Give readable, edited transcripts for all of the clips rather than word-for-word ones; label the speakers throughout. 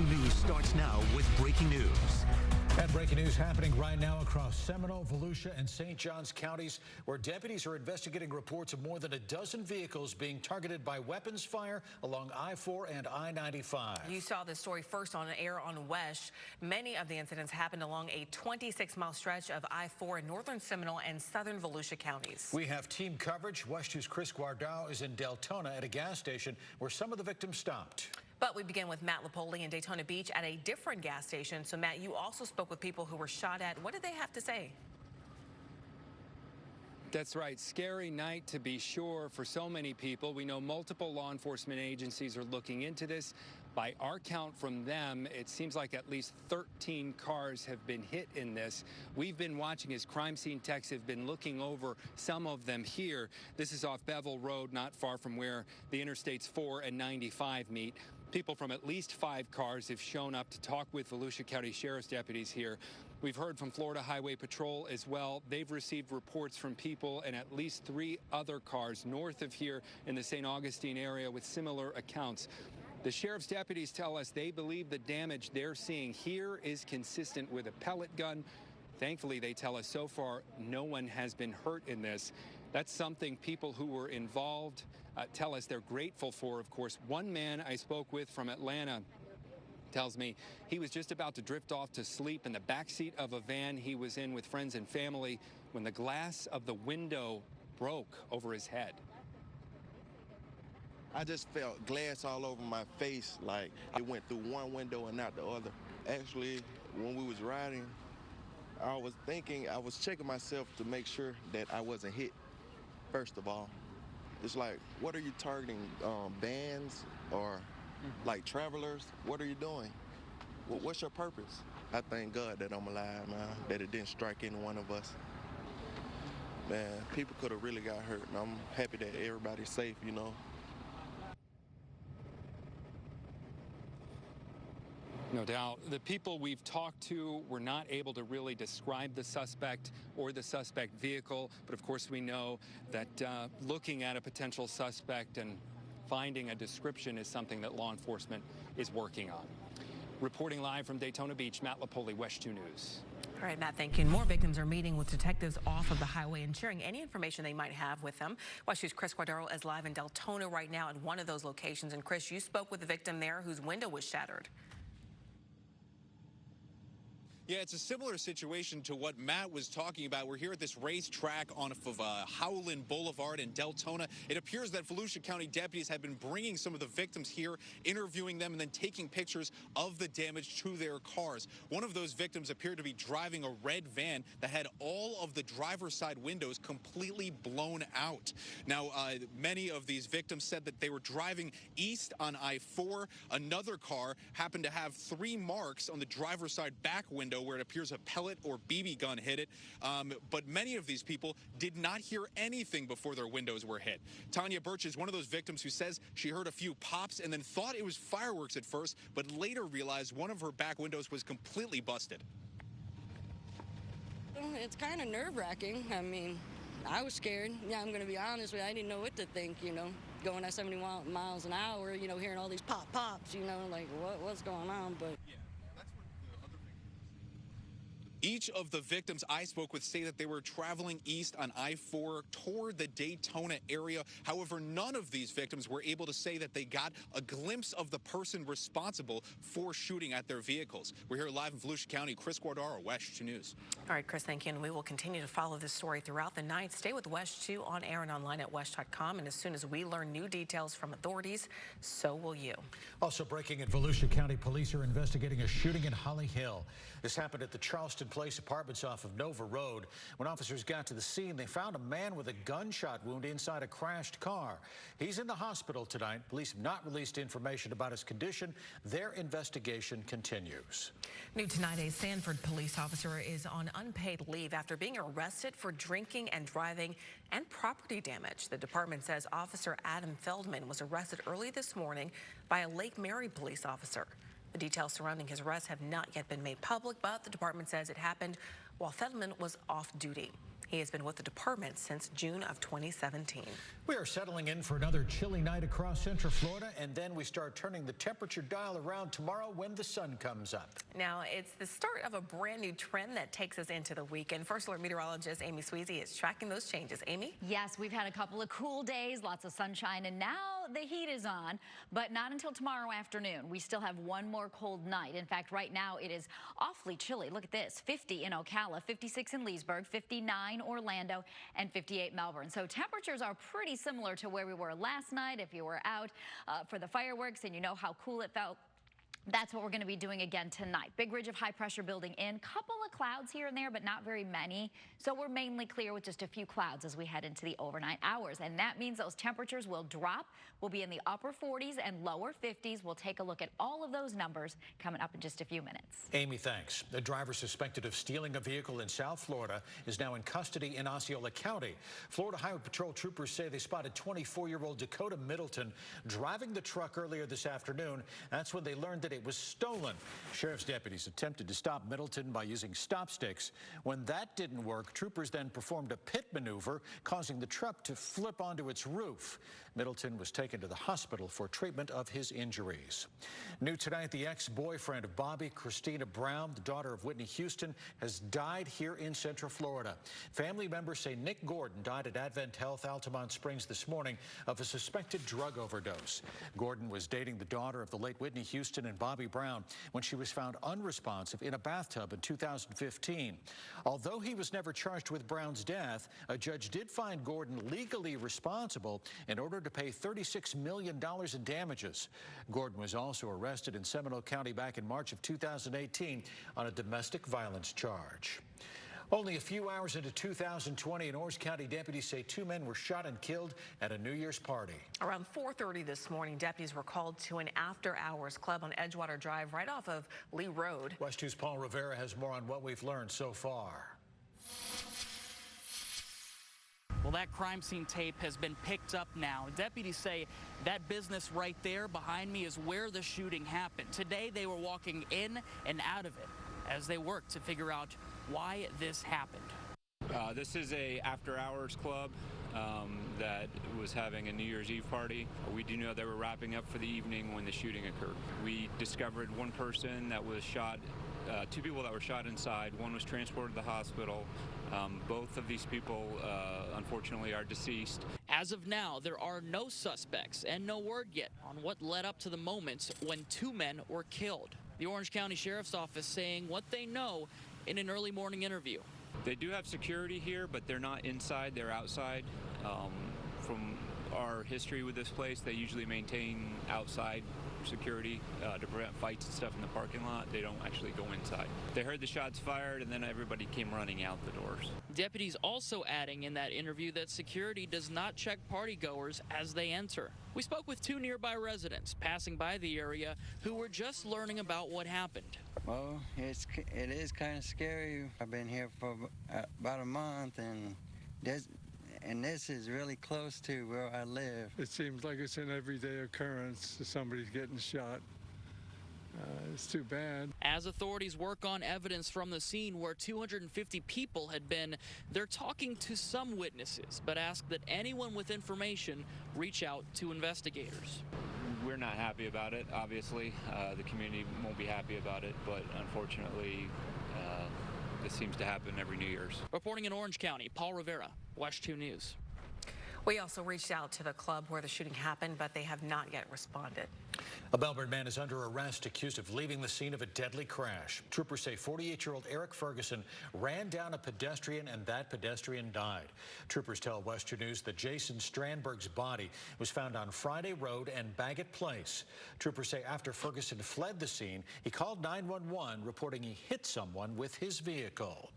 Speaker 1: 2 News starts now with breaking news.
Speaker 2: And breaking news happening right now across Seminole, Volusia, and St. Johns counties, where deputies are investigating reports of more than a dozen vehicles being targeted by weapons fire along I-4 and I-95.
Speaker 3: You saw this story first on air on WESH. Many of the incidents happened along a 26-mile stretch of I-4 in northern Seminole and southern Volusia counties.
Speaker 2: We have team coverage. WESH 2's Chris Guardao is in Deltona at a gas station where some of the victims stopped.
Speaker 3: But we begin with Matt Lipoli in Daytona Beach at a different gas station. So, Matt, you also spoke with people who were shot at. What did they have to say?
Speaker 4: That's right. Scary night, to be sure, for so many people. We know multiple law enforcement agencies are looking into this. By our count from them, it seems like at least 13 cars have been hit in this. We've been watching as crime scene techs have been looking over some of them here. This is off Bevel Road, not far from where the Interstates 4 and 95 meet. People from at least 5 cars have shown up to talk with Volusia County Sheriff's deputies here. We've heard from Florida Highway Patrol as well. They've received reports from people in at least 3 other cars north of here in the St. Augustine area with similar accounts. The sheriff's deputies tell us they believe the damage they're seeing here is consistent with a pellet gun. Thankfully, they tell us so far no one has been hurt in this. That's something people who were involved tell us they're grateful for, of course. One man I spoke with from Atlanta tells me he was just about to drift off to sleep in the backseat of a van he was in with friends and family when the glass of the window broke over his head.
Speaker 5: I just felt glass all over my face, like it went through one window and not the other. Actually, when we was riding, I was checking myself to make sure that I wasn't hit, first of all. It's like, what are you targeting, vans or like travelers? What are you doing? What's your purpose? I thank God that I'm alive, man, that it didn't strike any one of us. Man, people could have really got hurt, and I'm happy that everybody's safe, you know.
Speaker 4: No doubt. The people we've talked to were not able to really describe the suspect or the suspect vehicle. But of course, we know that looking at a potential suspect and finding a description is something that law enforcement is working on. Reporting live from Daytona Beach, Matt Lipoli, WESH 2 News.
Speaker 3: All right, Matt, thank you. And more victims are meeting with detectives off of the highway and sharing any information they might have with them. WESH 2's Chris Guardaro is live in Deltona right now at one of those locations. And Chris, you spoke with the victim there whose window was shattered.
Speaker 6: Yeah, it's a similar situation to what Matt was talking about. We're here at this racetrack on Howland Boulevard in Deltona. It appears that Volusia County deputies have been bringing some of the victims here, interviewing them, and then taking pictures of the damage to their cars. One of those victims appeared to be driving a red van that had all of the driver's side windows completely blown out. Now, many of these victims said that they were driving east on I-4. Another car happened to have 3 marks on the driver's side back window where it appears a pellet or BB gun hit it. But many of these people did not hear anything before their windows were hit. Tanya Birch is one of those victims who says she heard a few pops and then thought it was fireworks at first, but later realized one of her back windows was completely busted.
Speaker 7: It's kind of nerve-wracking. I mean, I was scared. Yeah, I'm going to be honest with you. I didn't know what to think, you know, going at 70 miles an hour, you know, hearing all these pops, you know, like what's going on, but...
Speaker 6: Yeah. Each of the victims I spoke with say that they were traveling east on I-4 toward the Daytona area. However, none of these victims were able to say that they got a glimpse of the person responsible for shooting at their vehicles. We're here live in Volusia County. Chris Guardaro, WESH 2 News.
Speaker 3: All right, Chris, thank you. And we will continue to follow this story throughout the night. Stay with WESH 2 on air and online at WESH.com. And as soon as we learn new details from authorities, so will you.
Speaker 2: Also breaking at Volusia County, police are investigating a shooting in Holly Hill. This happened at the Charleston Place Apartments off of Nova Road. When officers got to the scene, they found a man with a gunshot wound inside a crashed car. He's in the hospital tonight. Police have not released information about his condition. Their investigation continues.
Speaker 3: New tonight, a Sanford police officer is on unpaid leave after being arrested for drinking and driving and property damage. The department says Officer Adam Feldman was arrested early this morning by a Lake Mary police officer. The details surrounding his arrest have not yet been made public, but the department says it happened while Feldman was off duty. He has been with the department since June of 2017.
Speaker 2: We are settling in for another chilly night across Central Florida, and then we start turning the temperature dial around tomorrow when the sun comes up.
Speaker 3: Now, it's the start of a brand new trend that takes us into the weekend. First Alert meteorologist Amy Sweezy is tracking those changes. Amy?
Speaker 8: Yes, we've had a couple of cool days, lots of sunshine, and now the heat is on, but not until tomorrow afternoon. We still have one more cold night. In fact, right now it is awfully chilly. Look at this, 50 in Ocala, 56 in Leesburg, 59 Orlando, and 58 Melbourne. So temperatures are pretty similar to where we were last night. If you were out for the fireworks and you know how cool it felt, that's what we're going to be doing again tonight. Big ridge of high pressure building in. Couple of clouds here and there, but not very many. So we're mainly clear with just a few clouds as we head into the overnight hours. And that means those temperatures will drop. We'll be in the upper 40s and lower 50s. We'll take a look at all of those numbers coming up in just a few minutes.
Speaker 2: Amy, thanks. The driver suspected of stealing a vehicle in South Florida is now in custody in Osceola County. Florida Highway Patrol troopers say they spotted 24-year-old Dakota Middleton driving the truck earlier this afternoon. That's when they learned that it was stolen. Sheriff's deputies attempted to stop Middleton by using stop sticks. When that didn't work, troopers then performed a pit maneuver, causing the truck to flip onto its roof. Middleton was taken to the hospital for treatment of his injuries. New tonight, the ex-boyfriend of Bobby Christina Brown, the daughter of Whitney Houston, has died here in Central Florida. Family members say Nick Gordon died at Advent Health, Altamont Springs this morning of a suspected drug overdose. Gordon was dating the daughter of the late Whitney Houston and Bobby Brown when she was found unresponsive in a bathtub in 2015. Although he was never charged with Brown's death, a judge did find Gordon legally responsible in order to pay $36 million in damages. Gordon was also arrested in Seminole County back in March of 2018 on a domestic violence charge. Only a few hours into 2020, in Orange County, deputies say 2 men were shot and killed at a New Year's party.
Speaker 3: Around 4:30 this morning, deputies were called to an after-hours club on Edgewater Drive right off of Lee Road.
Speaker 2: West 2's Paul Rivera has more on what we've learned so far.
Speaker 9: Well, that crime scene tape has been picked up now. Deputies say that business right there behind me is where the shooting happened. Today, they were walking in and out of it as they worked to figure out why this happened.
Speaker 10: This is a after-hours club that was having a New Year's Eve party. We do know they were wrapping up for the evening when the shooting occurred. We discovered one person that was shot, 2 people that were shot inside. One was transported to the hospital. Both of these people, unfortunately, are deceased.
Speaker 9: As of now, there are no suspects and no word yet on what led up to the moments when 2 men were killed. The Orange County Sheriff's Office saying what they know in an early morning interview.
Speaker 10: They do have security here, but they're not inside, they're outside. From our history with this place, they usually maintain outside security to prevent fights and stuff in the parking lot. They don't actually go inside. They heard the shots fired and then everybody came running out the doors.
Speaker 9: Deputies also adding in that interview that security does not check partygoers as they enter. We spoke with 2 nearby residents passing by the area who were just learning about what happened.
Speaker 11: Well, it is kind of scary. I've been here for about a month, and this is really close to where I live.
Speaker 12: It seems like it's an everyday occurrence. Somebody's getting shot. It's too bad.
Speaker 9: As authorities work on evidence from the scene where 250 people had been, they're talking to some witnesses, but ask that anyone with information reach out to investigators.
Speaker 10: We're not happy about it, obviously. The community won't be happy about it, but unfortunately, this seems to happen every New Year's.
Speaker 9: Reporting in Orange County, Paul Rivera, West 2 News.
Speaker 3: We also reached out to the club where the shooting happened, but they have not yet responded.
Speaker 2: A Melbourne man is under arrest accused of leaving the scene of a deadly crash. Troopers say 48-year-old Eric Ferguson ran down a pedestrian and that pedestrian died. Troopers tell West 2 News that Jason Strandberg's body was found on Friday Road and Baggett Place. Troopers say after Ferguson fled the scene, he called 911 reporting he hit someone with his vehicle.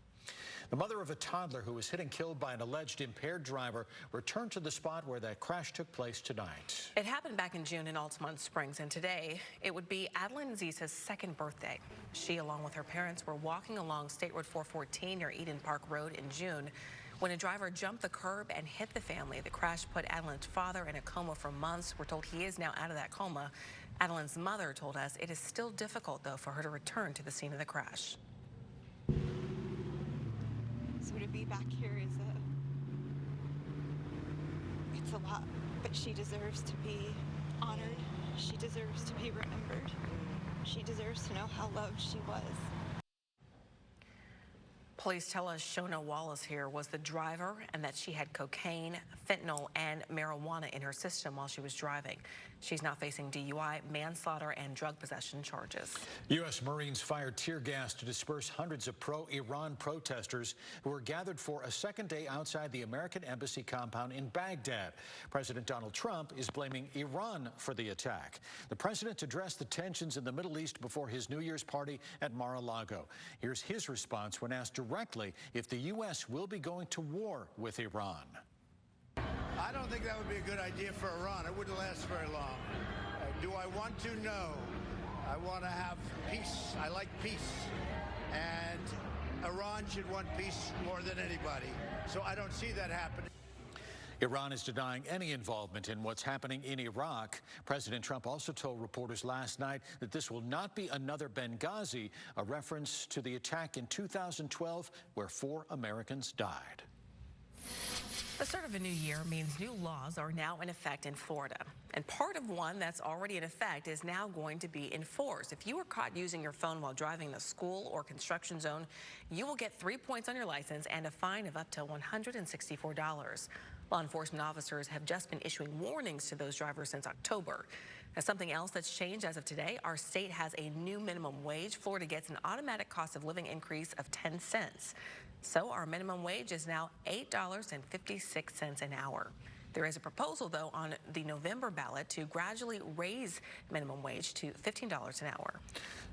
Speaker 2: The mother of a toddler who was hit and killed by an alleged impaired driver returned to the spot where that crash took place tonight.
Speaker 3: It happened back in June in Altamont Springs, and today it would be Adeline Zisa's 2nd birthday. She, along with her parents, were walking along State Road 414 near Eden Park Road in June when a driver jumped the curb and hit the family. The crash put Adeline's father in a coma for months. We're told he is now out of that coma. Adeline's mother told us it is still difficult, though, for her to return to the scene of the crash.
Speaker 8: So we
Speaker 13: to be back here is it's a lot, but she deserves to be honored. She deserves to be remembered. She deserves to know how loved she was.
Speaker 3: Police tell us Shona Wallace here was the driver and that she had cocaine, fentanyl, and marijuana in her system while she was driving. She's now facing DUI, manslaughter, and drug possession charges.
Speaker 2: U.S. Marines fired tear gas to disperse hundreds of pro-Iran protesters who were gathered for a second day outside the American embassy compound in Baghdad. President Donald Trump is blaming Iran for the attack. The president addressed the tensions in the Middle East before his New Year's party at Mar-a-Lago. Here's his response when asked directly if the U.S. will be going to war with Iran.
Speaker 14: I don't think that would be a good idea for Iran. It wouldn't last very long. Do I want to? No. I want to have peace. I like peace. And Iran should want peace more than anybody. So I don't see that happening.
Speaker 2: Iran is denying any involvement in what's happening in Iraq. President Trump also told reporters last night that this will not be another Benghazi, a reference to the attack in 2012 where 4 Americans died.
Speaker 3: The start of a new year means new laws are now in effect in Florida. And part of one that's already in effect is now going to be enforced. If you were caught using your phone while driving the school or construction zone, you will get 3 points on your license and a fine of up to $164. Law enforcement officers have just been issuing warnings to those drivers since October. Now, something else that's changed as of today, our state has a new minimum wage. Florida gets an automatic cost of living increase of 10 cents. So our minimum wage is now $8.56 an hour. There is a proposal, though, on the November ballot to gradually raise minimum wage to $15 an hour.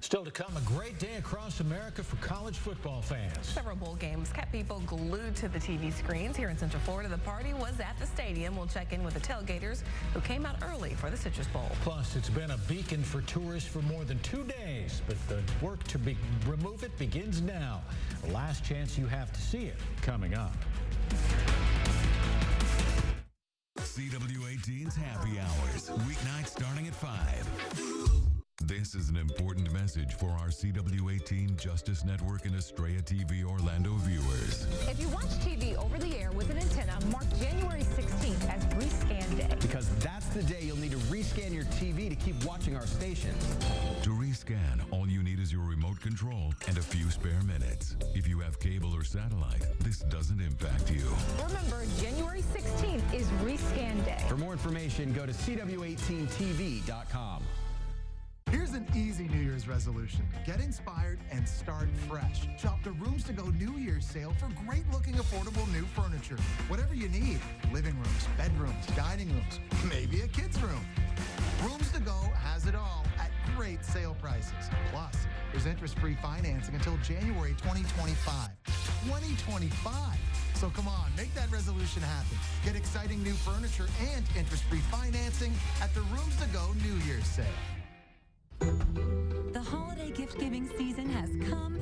Speaker 2: Still to come, a great day across America for college football fans.
Speaker 3: Several bowl games kept people glued to the TV screens. Here in Central Florida, the party was at the stadium. We'll check in with the tailgaters who came out early for the Citrus Bowl.
Speaker 2: Plus, it's been a beacon for tourists for more than 2 days, but the work to remove it begins now. The last chance you have to see it coming up.
Speaker 15: CW18's Happy Hours, weeknights starting at 5. This is an important message for our CW18 Justice Network and Estrella TV Orlando viewers.
Speaker 16: If you watch TV over the air with an antenna, mark January 16th as Rescan Day.
Speaker 17: Because that's the day you'll need to rescan your TV to keep watching our stations.
Speaker 15: To rescan, all you need is your remote control and a few spare minutes. If you have cable or satellite, this doesn't impact you.
Speaker 16: Remember, January 16th is Rescan Day.
Speaker 17: For more information, go to CW18TV.com.
Speaker 18: Here's an easy New Year's resolution. Get inspired and start fresh. Shop the Rooms to Go New Year's sale for great-looking, affordable new furniture. Whatever you need. Living rooms, bedrooms, dining rooms, maybe a kid's room. Rooms to Go has it all at great sale prices. Plus, there's interest-free financing until January 2025. 2025! So come on, make that resolution happen. Get exciting new furniture and interest-free financing at the Rooms to Go New Year's sale.
Speaker 19: The holiday gift-giving season has come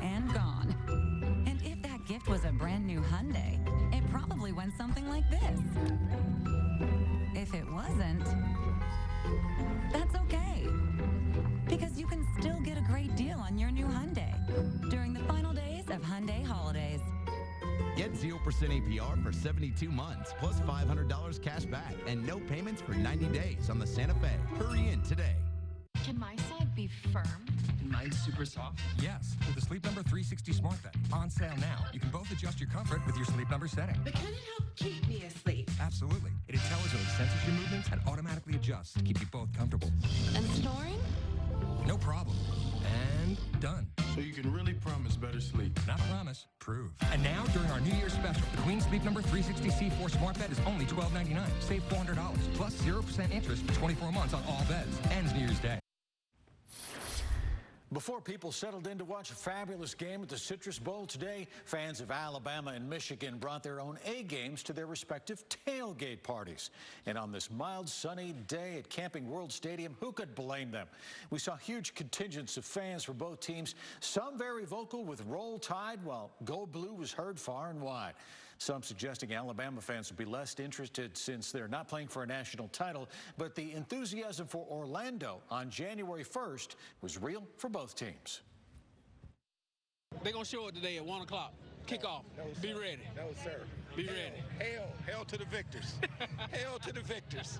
Speaker 19: and gone. And if that gift was a brand new Hyundai, it probably went something like this. If it wasn't, that's okay. Because you can still get a great deal on your new Hyundai during the final days of Hyundai holidays.
Speaker 17: Get 0% APR for 72 months, plus $500 cash back, and no payments for 90 days on the Santa Fe. Hurry in today.
Speaker 20: Can my side be firm?
Speaker 21: Mine's super soft. Yes, with the Sleep Number 360 Smart Bed. On sale now. You can both adjust your comfort with your Sleep Number setting.
Speaker 20: But can it help keep me asleep?
Speaker 21: Absolutely. It intelligently senses your movements and automatically adjusts to keep you both comfortable.
Speaker 20: And snoring?
Speaker 21: No problem. And done.
Speaker 22: So you can really promise better sleep.
Speaker 21: Not promise, prove. And now, during our New Year's special, the Queen Sleep Number 360 C4 Smart Bed is only $12.99. Save $400, plus 0% interest for 24 months on all beds. Ends New Year's Day.
Speaker 2: Before people settled in to watch a fabulous game at the Citrus Bowl today, fans of Alabama and Michigan brought their own A games to their respective tailgate parties. And on this mild, sunny day at Camping World Stadium, who could blame them? We saw huge contingents of fans for both teams, some very vocal with Roll Tide, while Go Blue was heard far and wide. Some suggesting Alabama fans would be less interested since they're not playing for a national title, but the enthusiasm for Orlando on January 1st was real for both teams.
Speaker 23: They're going to show it today at 1 o'clock.
Speaker 1: Kick off.
Speaker 22: No,
Speaker 1: Be
Speaker 22: sir.
Speaker 1: ready.
Speaker 22: No, sir.
Speaker 1: Be ready.
Speaker 22: Hail to the victors. Hail to the victors.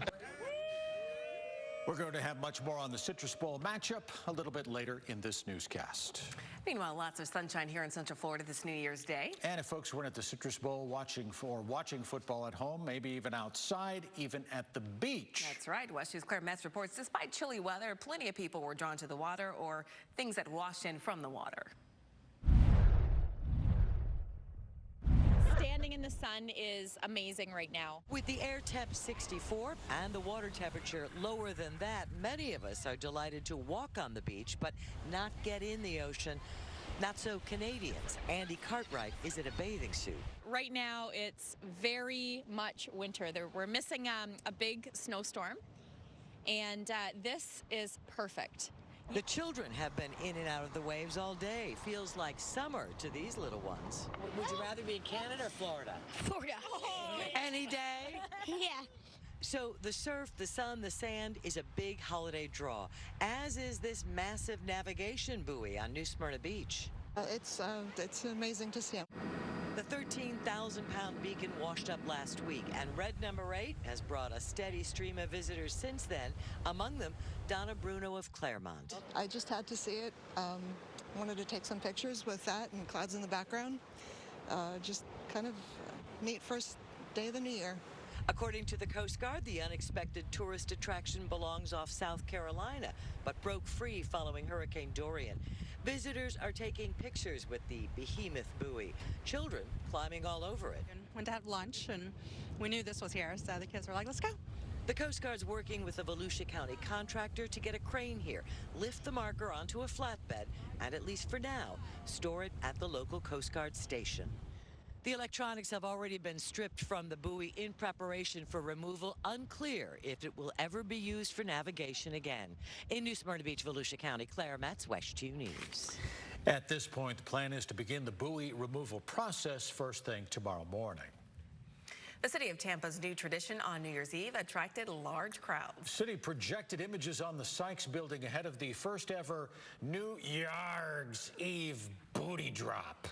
Speaker 2: We're going to have much more on the Citrus Bowl matchup a little bit later in this newscast.
Speaker 3: Meanwhile, lots of sunshine here in Central Florida this New Year's Day.
Speaker 2: And if folks weren't at the Citrus Bowl watching football at home, maybe even outside, even at the beach.
Speaker 3: That's right. West News' Claire Metz reports despite chilly weather, plenty of people were drawn to the water or things that washed in from the water.
Speaker 5: Standing in the sun is amazing right now.
Speaker 23: With the air temp 64 and the water temperature lower than that, many of us are delighted to walk on the beach, but not get in the ocean. Not so Canadians. Andy Cartwright is in a bathing suit.
Speaker 5: Right now, it's very much winter. We're missing a big snowstorm, and this is perfect.
Speaker 23: The children have been in and out of the waves all day. Feels like summer to these little ones. Would you rather be in Canada or Florida?
Speaker 5: Florida.
Speaker 23: Any day?
Speaker 5: Yeah.
Speaker 23: So the surf, the sun, the sand is a big holiday draw, as is this massive navigation buoy on New Smyrna Beach.
Speaker 24: It's amazing to see.
Speaker 23: The 13,000-pound beacon washed up last week, and Red Number 8 has brought a steady stream of visitors since then, among them Donna Bruno of Claremont.
Speaker 24: I just had to see it. Wanted to take some pictures with that and clouds in the background. Just kind of neat first day of the new year.
Speaker 23: According to the Coast Guard, the unexpected tourist attraction belongs off South Carolina, but broke free following Hurricane Dorian. Visitors are taking pictures with the behemoth buoy. Children climbing all over it.
Speaker 25: Went to have lunch, and we knew this was here, so the kids were like, let's go.
Speaker 23: The Coast Guard's working with a Volusia County contractor to get a crane here, lift the marker onto a flatbed, and at least for now, store it at the local Coast Guard station. The electronics have already been stripped from the buoy in preparation for removal. Unclear if it will ever be used for navigation again. In New Smyrna Beach, Volusia County, Claire Metz, West 2 News.
Speaker 2: At this point, the plan is to begin the buoy removal process first thing tomorrow morning.
Speaker 3: The city of Tampa's new tradition on New Year's Eve attracted large crowds.
Speaker 2: The city projected images on the Sykes building ahead of the first ever New Year's Eve booty drop.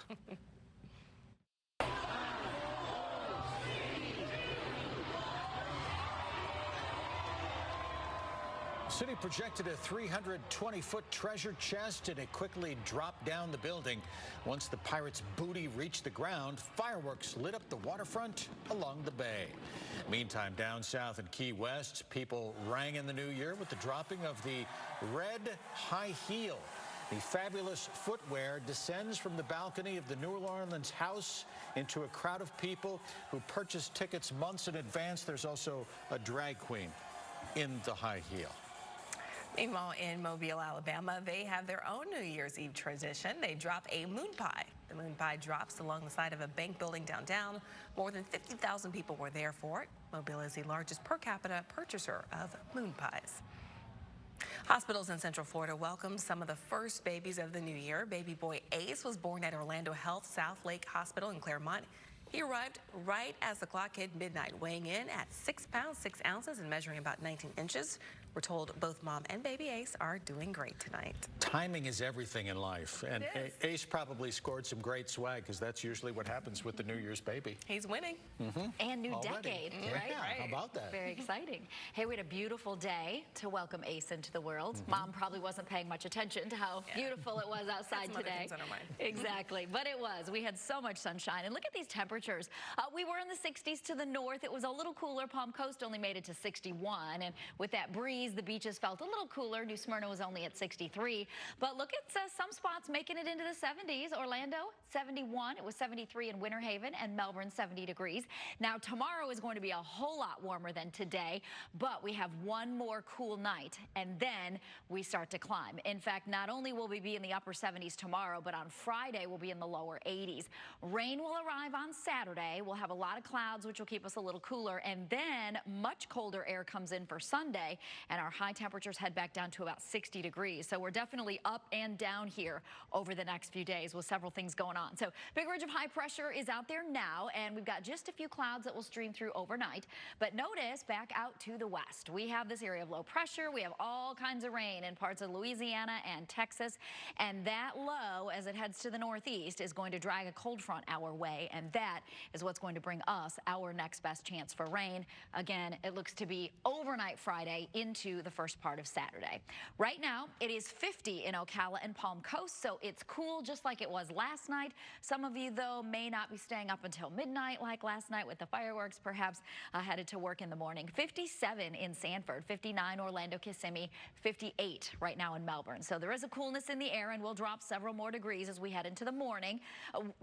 Speaker 2: The city projected a 320-foot treasure chest, and it quickly dropped down the building. Once the pirate's booty reached the ground, fireworks lit up the waterfront along the bay. Meantime, down south in Key West, people rang in the new year with the dropping of the red high heel. The fabulous footwear descends from the balcony of the New Orleans house into a crowd of people who purchased tickets months in advance. There's also a drag queen in the high heel.
Speaker 3: Meanwhile, in Mobile, Alabama, they have their own New Year's Eve tradition. They drop a moon pie. The moon pie drops along the side of a bank building downtown. More than 50,000 people were there for it. Mobile is the largest per capita purchaser of moon pies. Hospitals in Central Florida welcomed some of the first babies of the new year. Baby boy Ace was born at Orlando Health South Lake Hospital in Claremont. He arrived right as the clock hit midnight, weighing in at 6 pounds, 6 ounces and measuring about 19 inches. We're told both mom and baby Ace are doing great tonight.
Speaker 2: Timing is everything in life, and Ace probably scored some great swag because that's usually what happens with the New Year's baby.
Speaker 3: He's winning.
Speaker 8: And new
Speaker 2: Already.
Speaker 8: decade,
Speaker 2: Yeah,
Speaker 8: right?
Speaker 2: how about that?
Speaker 8: Very exciting. Hey, we had a beautiful day to welcome Ace into the world. Mom probably wasn't paying much attention to how beautiful it was outside
Speaker 3: Some other
Speaker 8: today.
Speaker 3: things on her mind.
Speaker 8: Exactly, but it was. We had so much sunshine, and look at these temperatures. We were in the 60s to the north. It was a little cooler. Palm Coast only made it to 61, and with that breeze, the beaches felt a little cooler. New Smyrna was only at 63, but look at some spots making it into the 70s. Orlando, 71. It was 73 in Winter Haven, and Melbourne, 70 degrees. Now, tomorrow is going to be a whole lot warmer than today, but we have one more cool night, and then we start to climb. In fact, not only will we be in the upper 70s tomorrow, but on Friday, we'll be in the lower 80s. Rain will arrive on Saturday, we'll have a lot of clouds, which will keep us a little cooler, and then much colder air comes in for Sunday, and our high temperatures head back down to about 60 degrees. So we're definitely up and down here over the next few days with several things going on. So big ridge of high pressure is out there now, and we've got just a few clouds that will stream through overnight. But notice back out to the west, we have this area of low pressure. We have all kinds of rain in parts of Louisiana and Texas, and that low, as it heads to the northeast, is going to drag a cold front our way, and that is what's going to bring us our next best chance for rain. Again, it looks to be overnight Friday into the first part of Saturday. Right now, it is 50 in Ocala and Palm Coast, so it's cool just like it was last night. Some of you, though, may not be staying up until midnight like last night with the fireworks, perhaps headed to work in the morning. 57 in Sanford, 59 Orlando, Kissimmee, 58 right now in Melbourne. So there is a coolness in the air, and we'll drop several more degrees as we head into the morning.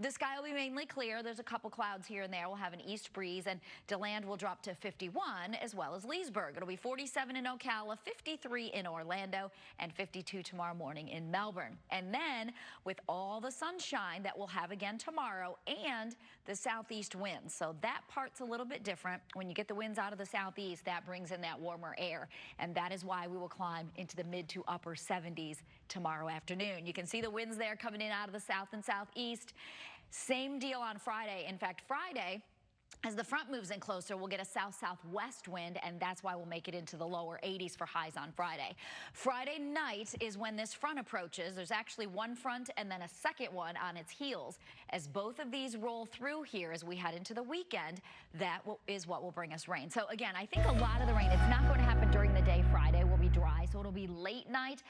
Speaker 8: The sky will be mainly clear. There's a couple clouds here and there. We'll have an east breeze, and DeLand will drop to 51, as well as Leesburg. It'll be 47 in Ocala, 53 in Orlando, and 52 tomorrow morning in Melbourne. And then with all the sunshine that we'll have again tomorrow and the southeast winds. So that part's a little bit different. When you get the winds out of the southeast, that brings in that warmer air. And that is why we will climb into the mid to upper 70s tomorrow afternoon. You can see the winds there coming in out of the south and southeast. Same deal on Friday. In fact, Friday, as the front moves in closer, we'll get a south-southwest wind, and that's why we'll make it into the lower 80s for highs on Friday. Friday night is when this front approaches. There's actually one front and then a second one on its heels. As both of these roll through here as we head into the weekend, that is what will bring us rain. So again, I think a lot of the rain, it's not going to happen during the day. Friday will be dry, so it'll be late night,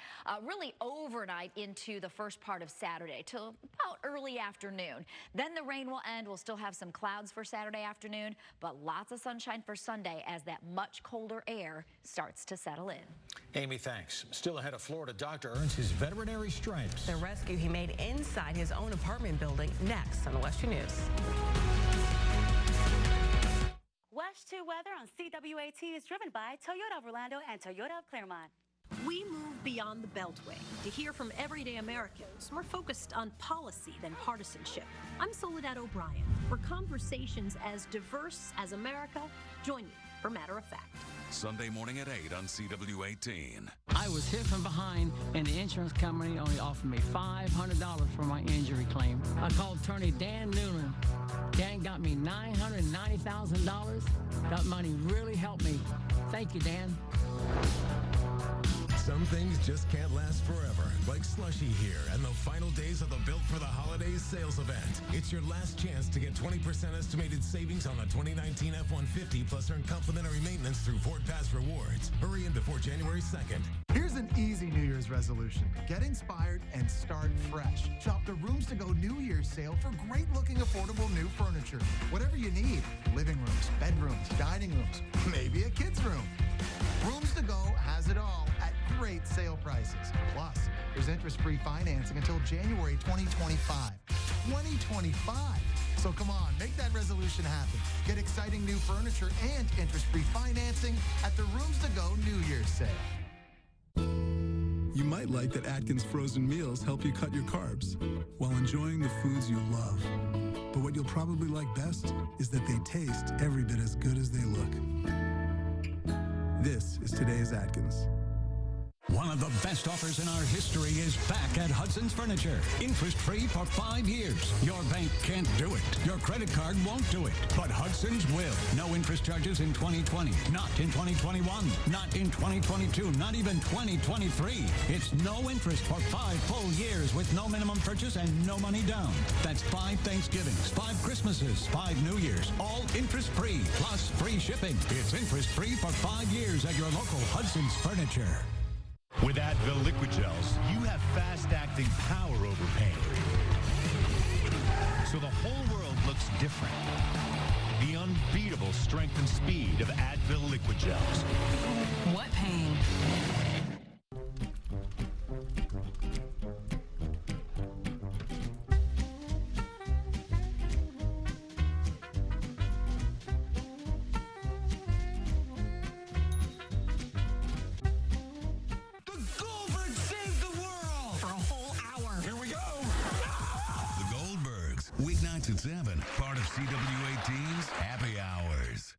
Speaker 8: really overnight into the first part of Saturday till about early afternoon. Then the rain will end. We'll still have some clouds for Saturday afternoon, but lots of sunshine for Sunday as that much colder air starts to settle in.
Speaker 2: Amy, thanks. Still ahead of Florida, doctor earns his veterinary stripes.
Speaker 3: The rescue he made inside his own apartment building, next on the West 2 News.
Speaker 1: West 2 weather on CW18 is driven by Toyota of Orlando and Toyota of Claremont.
Speaker 4: We move beyond the Beltway to hear from everyday Americans, more focused on policy than partisanship. I'm Soledad O'Brien. For conversations as diverse as America, join me for Matter of Fact.
Speaker 15: Sunday morning at 8 on CW18.
Speaker 6: I was hit from behind, and the insurance company only offered me $500 for my injury claim. I called attorney Dan Newland. Dan got me $990,000. That money really helped me. Thank you, Dan.
Speaker 7: Some things just can't last forever, like Slushie here and the final days of the Built for the Holidays sales event. It's your last chance to get 20% estimated savings on the 2019 F-150 plus earn complimentary maintenance through Ford Pass Rewards. Hurry in before January 2nd.
Speaker 18: Here's an easy New Year's resolution. Get inspired and start fresh. Shop the Rooms to Go New Year's sale for great-looking, affordable new furniture. Whatever you need. Living rooms, bedrooms, dining rooms, maybe a kid's room. Rooms to Go has it all at great sale prices. Plus, there's interest-free financing until January 2025. 2025! So come on, make that resolution happen. Get exciting new furniture and interest-free financing at the Rooms to Go New Year's sale.
Speaker 11: You might like that Atkins frozen meals help you cut your carbs while enjoying the foods you love. But what you'll probably like best is that they taste every bit as good as they look. This is today's Atkins.
Speaker 26: One of the best offers in our history is back at Hudson's Furniture. Interest-free for 5 years. Your bank can't do it. Your credit card won't do it. But Hudson's will. No interest charges in 2020. Not in 2021. Not in 2022. Not even 2023. It's no interest for 5 full years with no minimum purchase and no money down. That's 5 Thanksgivings, 5 Christmases, 5 New Years. All interest-free, plus free shipping. It's interest-free for 5 years at your local Hudson's Furniture.
Speaker 27: With Advil Liquid Gels, you have fast-acting power over pain. So the whole world looks different. The unbeatable strength and speed of Advil Liquid Gels.
Speaker 4: What pain?
Speaker 15: Weeknights at at 7, part of CW18's Happy Hours.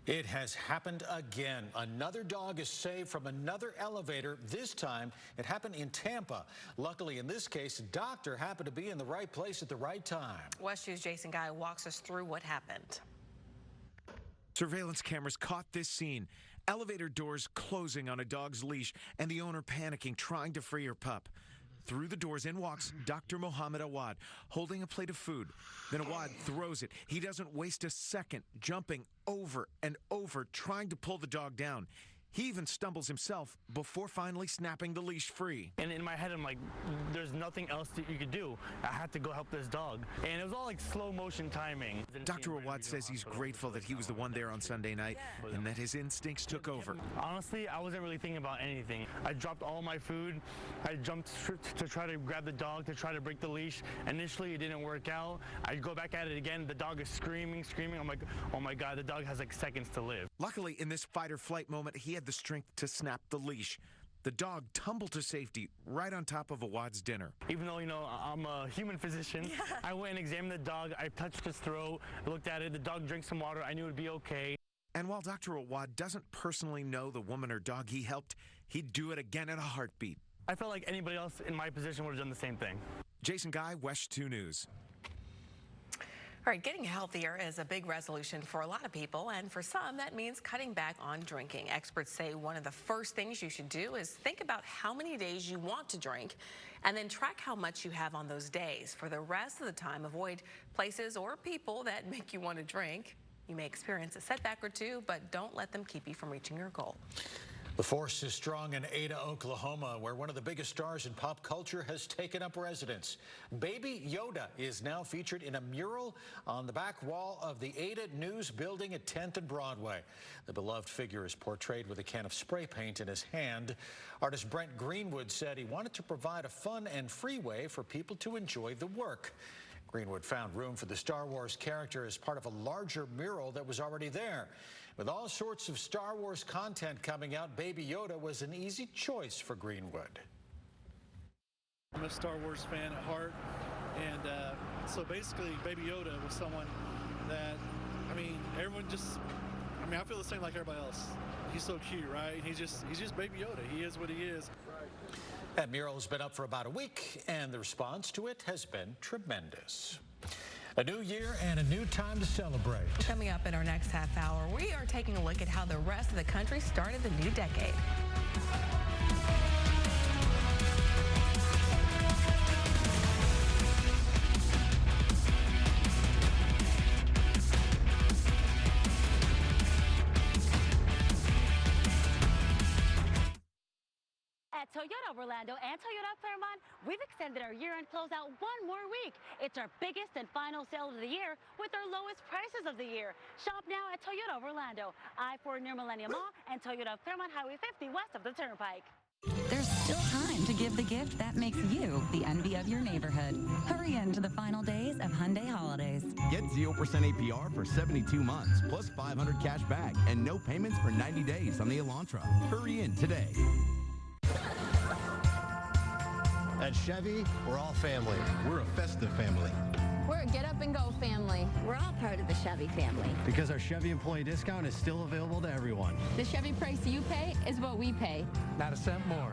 Speaker 2: It has happened again. Another dog is saved from another elevator. This time, it happened in Tampa. Luckily, in this case, a doctor happened to be in the right place at the right time.
Speaker 3: West 2's Jason Guy walks us through what happened.
Speaker 9: Surveillance cameras caught this scene. Elevator doors closing on a dog's leash and the owner panicking, trying to free her pup. Through the doors, in walks Dr. Mohammed Awad, holding a plate of food. Then Awad throws it. He doesn't waste a second, jumping over and over, trying to pull the dog down. He even stumbles himself before finally snapping the leash free.
Speaker 10: And in my head, I'm like, there's nothing else that you could do. I had to go help this dog. And it was all like slow motion timing.
Speaker 9: Dr. Awad says he's grateful that he was the one there on Sunday night and that his instincts took over.
Speaker 10: Honestly, I wasn't really thinking about anything. I dropped all my food. I jumped to try to grab the dog, to try to break the leash. Initially, it didn't work out. I go back at it again. The dog is screaming. I'm like, oh my God, the dog has like seconds to live.
Speaker 9: Luckily, in this fight or flight moment, he had the strength to snap the leash. The dog tumbled to safety right on top of Awad's dinner.
Speaker 10: Even though, I'm a human physician, I went and examined the dog. I touched his throat, looked at it. The dog drank some water. I knew it would be okay.
Speaker 9: And while Dr. Awad doesn't personally know the woman or dog he helped, he'd do it again in a heartbeat.
Speaker 10: I felt like anybody else in my position would have done the same thing.
Speaker 9: Jason Guy, West 2 News.
Speaker 3: All right, getting healthier is a big resolution for a lot of people, and for some, that means cutting back on drinking. Experts say one of the first things you should do is think about how many days you want to drink, and then track how much you have on those days. For the rest of the time, avoid places or people that make you want to drink. You may experience a setback or two, but don't let them keep you from reaching your goal.
Speaker 2: The force is strong in Ada, Oklahoma, where one of the biggest stars in pop culture has taken up residence. Baby Yoda is now featured in a mural on the back wall of the Ada News building at 10th and Broadway. The beloved figure is portrayed with a can of spray paint in his hand. Artist Brent Greenwood said he wanted to provide a fun and free way for people to enjoy the work. Greenwood found room for the Star Wars character as part of a larger mural that was already there. With all sorts of Star Wars content coming out, Baby Yoda was an easy choice for Greenwood.
Speaker 12: I'm a Star Wars fan at heart, and so basically Baby Yoda was someone that, everyone just, I feel the same like everybody else. He's so cute, right? He's just Baby Yoda. He is what he is.
Speaker 2: That mural has been up for about a week, and the response to it has been tremendous. A new year and a new time to celebrate.
Speaker 3: Coming up in our next half hour, we are taking a look at how the rest of the country started the new decade.
Speaker 1: At Toyota Orlando and Toyota Claremont, we've extended our year-end closeout one more week. It's our biggest and final sale of the year with our lowest prices of the year. Shop now at Toyota Orlando, I-4 near Millennium Mall, and Toyota Claremont Highway 50 west of the Turnpike.
Speaker 13: There's still time to give the gift that makes you the envy of your neighborhood. Hurry into the final days of Hyundai Holidays.
Speaker 17: Get 0% APR for 72 months, plus $500 cash back, and no payments for 90 days on the Elantra. Hurry in today.
Speaker 14: At Chevy, we're all family. We're a festive family.
Speaker 16: We're a get up and go family. We're all part of the Chevy family.
Speaker 14: Because our Chevy employee discount is still available to everyone.
Speaker 16: The Chevy price you pay is what we pay.
Speaker 14: Not a cent more.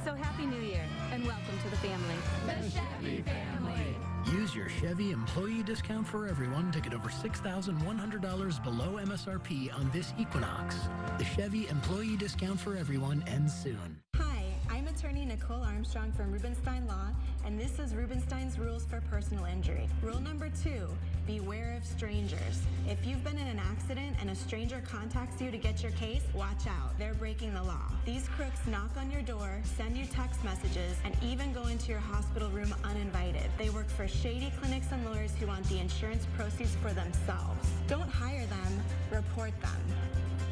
Speaker 16: So Happy New Year and welcome to the family.
Speaker 14: The Chevy family.
Speaker 19: Use your Chevy employee discount for everyone to get over $6,100 below MSRP on this Equinox. The Chevy employee discount for everyone ends soon.
Speaker 28: Hi, I'm attorney Nicole Armstrong from Rubenstein Law, and this is Rubenstein's Rules for Personal Injury. Rule number 2, beware of strangers. If you've been in an accident and a stranger contacts you to get your case, watch out. They're breaking the law. These crooks knock on your door, send you text messages, and even go into your hospital room uninvited. They work for shady clinics and lawyers who want the insurance proceeds for themselves. Don't hire them, report them.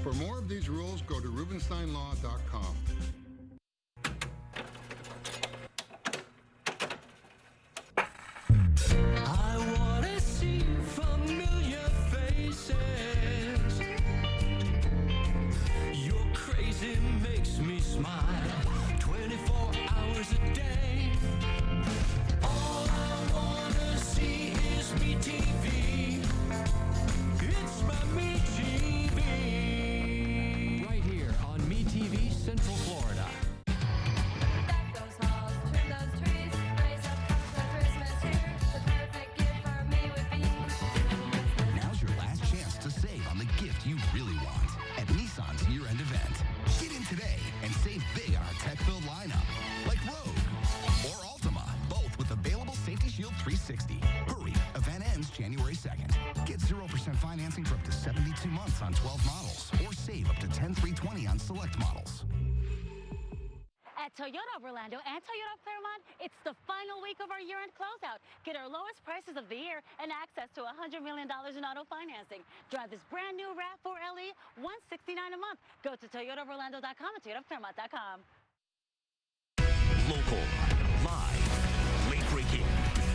Speaker 29: For more of these rules, go to RubensteinLaw.com.
Speaker 30: I wanna see familiar faces. You're crazy, makes me smile 24 hours a day. All I wanna see is
Speaker 1: Toyota of Orlando and Toyota of Claremont, it's the final week of our year-end closeout. Get our lowest prices of the year and access to $100 million in auto financing. Drive this brand new RAV4 LE, $169 a month. Go to ToyotaOfOrlando.com and ToyotaOfClaremont.com.
Speaker 5: Local, live, late-breaking.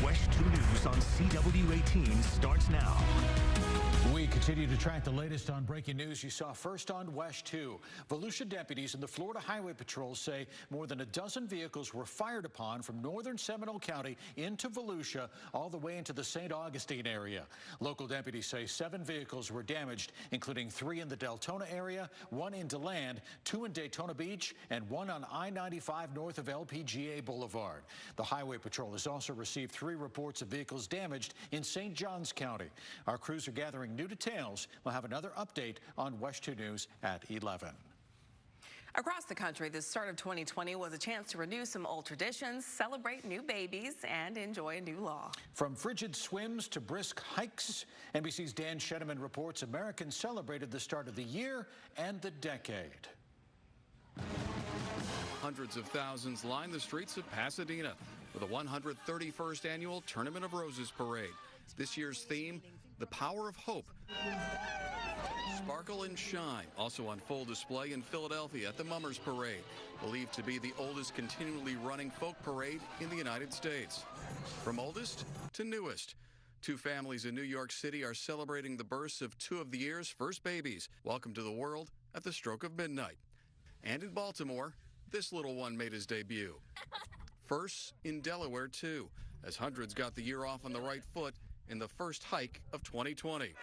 Speaker 5: Wesh 2 News on CW18 starts now.
Speaker 2: We continue to track the latest on breaking news you saw first on Wesh 2. Volusia deputies in the Florida Highway Patrol say more than a dozen vehicles were fired upon from northern Seminole County into Volusia all the way into the St. Augustine area. Local deputies say 7 vehicles were damaged, including 3 in the Deltona area, 1 in DeLand, 2 in Daytona Beach, and 1 on I-95 north of LPGA Boulevard. The Highway Patrol has also received 3 reports of vehicles damaged in St. Johns County. Our crews are gathering new details. We'll have another update on Wesh 2 News at 11.
Speaker 3: Across the country, the start of 2020 was a chance to renew some old traditions, celebrate new babies, and enjoy a new law.
Speaker 2: From frigid swims to brisk hikes, NBC's Dan Shedeman reports Americans celebrated the start of the year and the decade.
Speaker 6: Hundreds of thousands line the streets of Pasadena for the 131st annual Tournament of Roses Parade. This year's theme, the power of hope. Sparkle and shine, also on full display in Philadelphia at the Mummers Parade, believed to be the oldest continually running folk parade in the United States. From oldest to newest, 2 families in New York City are celebrating the births of 2 of the year's first babies, welcome to the world at the stroke of midnight. And in Baltimore, this little one made his debut. First in Delaware, too, as hundreds got the year off on the right foot in the first hike of 2020.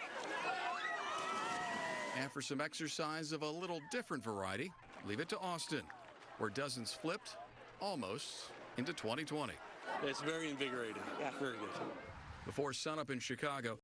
Speaker 6: And for some exercise of a little different variety, leave it to Austin, where dozens flipped almost into 2020.
Speaker 7: It's very invigorating. Yeah, very good.
Speaker 6: Before sunup in Chicago,